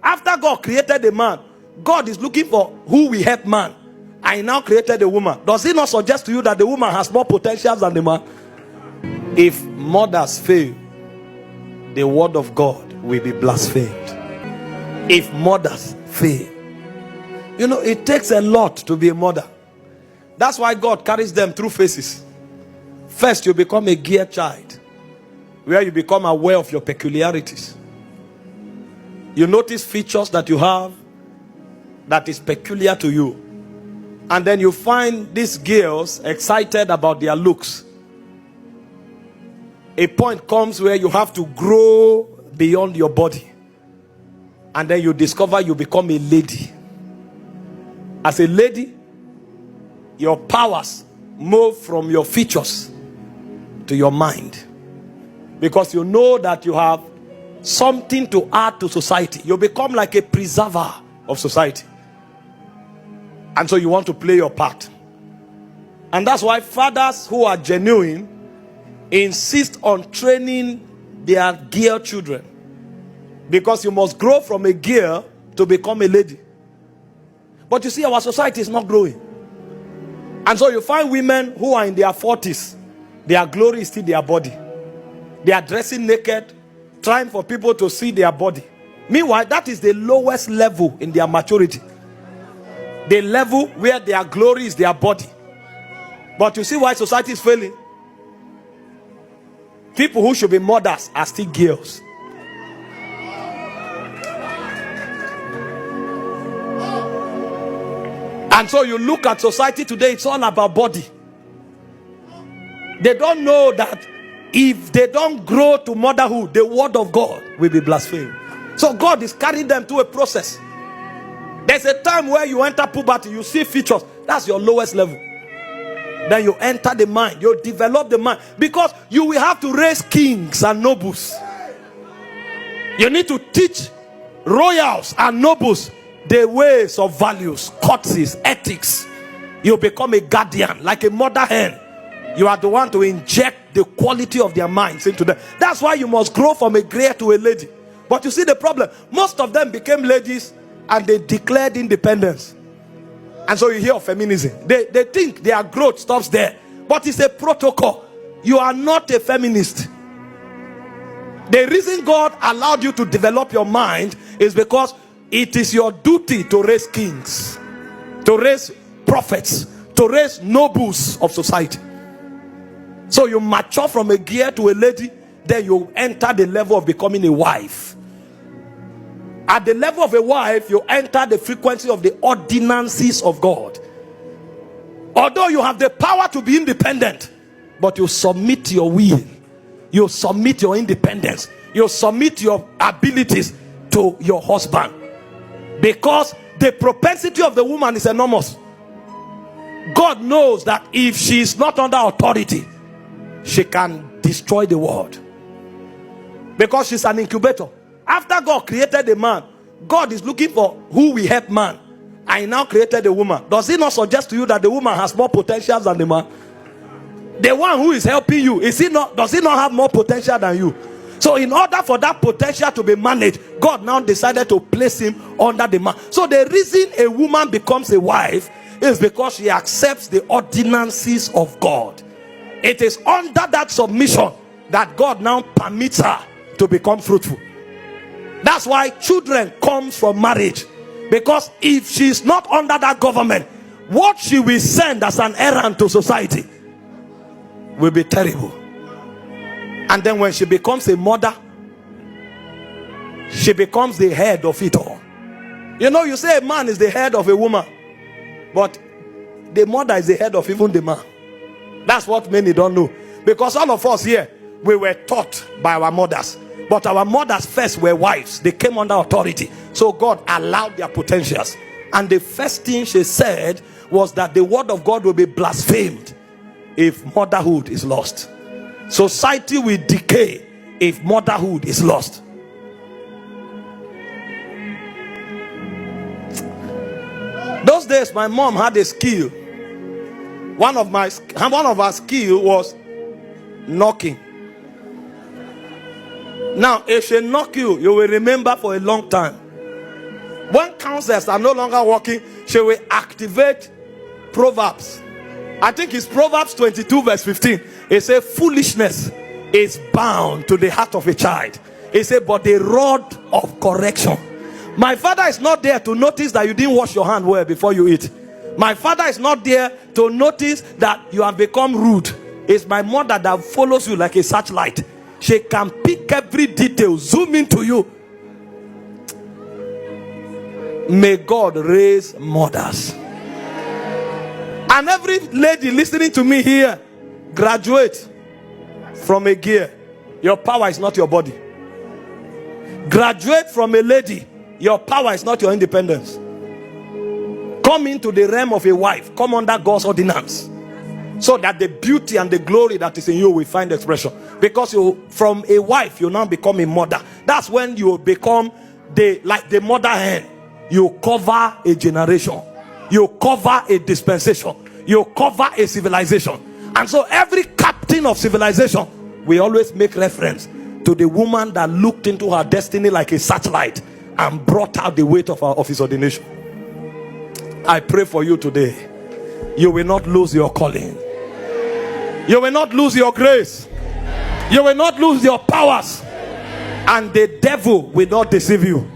After God created the man, God is looking for who will help man. I now created a woman. Does it not suggest to you that the woman has more potentials than the man? If mothers fail, the word of God will be blasphemed. If mothers fail, you know, it takes a lot to be a mother. That's why God carries them through phases. First, you become a gear child, where you become aware of your peculiarities. You notice features that you have that is peculiar to you. And then you find these girls excited about their looks. A point comes where you have to grow beyond your body. And then you discover you become a lady. As a lady, your powers move from your features to your mind. Because you know that you have something to add to society. You become like a preserver of society. And so you want to play your part. And that's why fathers who are genuine insist on training their girl children. Because you must grow from a girl to become a lady. But you see, our society is not growing. And so you find women who are in their 40s. Their glory is still their body. They are dressing naked, trying for people to see their body. Meanwhile, that is the lowest level in their maturity. The level where their glory is their body. But you see why society is failing? People who should be mothers are still girls. And so you look at society today, it's all about body. They don't know that if they don't grow to motherhood, the word of God will be blasphemed. So God is carrying them through a process. There's a time where you enter puberty, you see features. That's your lowest level. Then you enter the mind, you develop the mind. Because you will have to raise kings and nobles. You need to teach royals and nobles the ways of values, courtesies, ethics. You become a guardian, like a mother hen. You are the one to inject the quality of their minds into them. That's why you must grow from a grey to a lady. But you see the problem, most of them became ladies and they declared independence. And so you hear of feminism. They think their growth stops there. But it's a protocol. You are not a feminist. The reason God allowed you to develop your mind is because it is your duty to raise kings, to raise prophets, to raise nobles of society. So you mature from a girl to a lady, then you enter the level of becoming a wife. At the level of a wife, you enter the frequency of the ordinances of God. Although you have the power to be independent, but you submit your will, you submit your independence, you submit your abilities to your husband. Because the propensity of the woman is enormous. God knows that if she is not under authority, she can destroy the world. Because she's an incubator. After God created the man, God is looking for who will help man. I now created a woman. Does it not suggest to you that the woman has more potentials than the man? The one who is helping you, does he not have more potential than you? So in order for that potential to be managed, God now decided to place him under the man. So the reason a woman becomes a wife is because she accepts the ordinances of God. It is under that submission that God now permits her to become fruitful. That's why children come from marriage. Because if she is not under that government, what she will send as an errand to society will be terrible. And then when she becomes a mother, she becomes the head of it all. You know, you say a man is the head of a woman, but the mother is the head of even the man. That's what many don't know. Because all of us here, we were taught by our mothers. But our mothers first were wives. They came under authority. So God allowed their potentials. And the first thing she said was that the word of God will be blasphemed if motherhood is lost. Society will decay if motherhood is lost. Those days my mom had a skill. One of our skill was knocking. Now if she knock you, you will remember for a long time. When counselors are no longer working, she will activate Proverbs. I think it's Proverbs 22 verse 15. It says foolishness is bound to the heart of a child. It says but the rod of correction. My father is not there to notice that you didn't wash your hand well before you eat. My father is not there to notice that you have become rude. It's my mother that follows you like a searchlight. She can pick every detail, zoom into you. May God raise mothers. And every lady listening to me here, graduate from a gear. Your power is not your body. Graduate from a lady. Your power is not your independence. Come into the realm of a wife. Come under God's ordinance, so that the beauty and the glory that is in you will find expression. Because you, from a wife, you now become a mother. That's when you become like the mother hen. You cover a generation. You cover a dispensation. You cover a civilization. And so every captain of civilization, we always make reference to the woman that looked into her destiny like a searchlight and brought out the weight of his ordination. I pray for you today. You will not lose your calling. You will not lose your grace. You will not lose your powers. And the devil will not deceive you.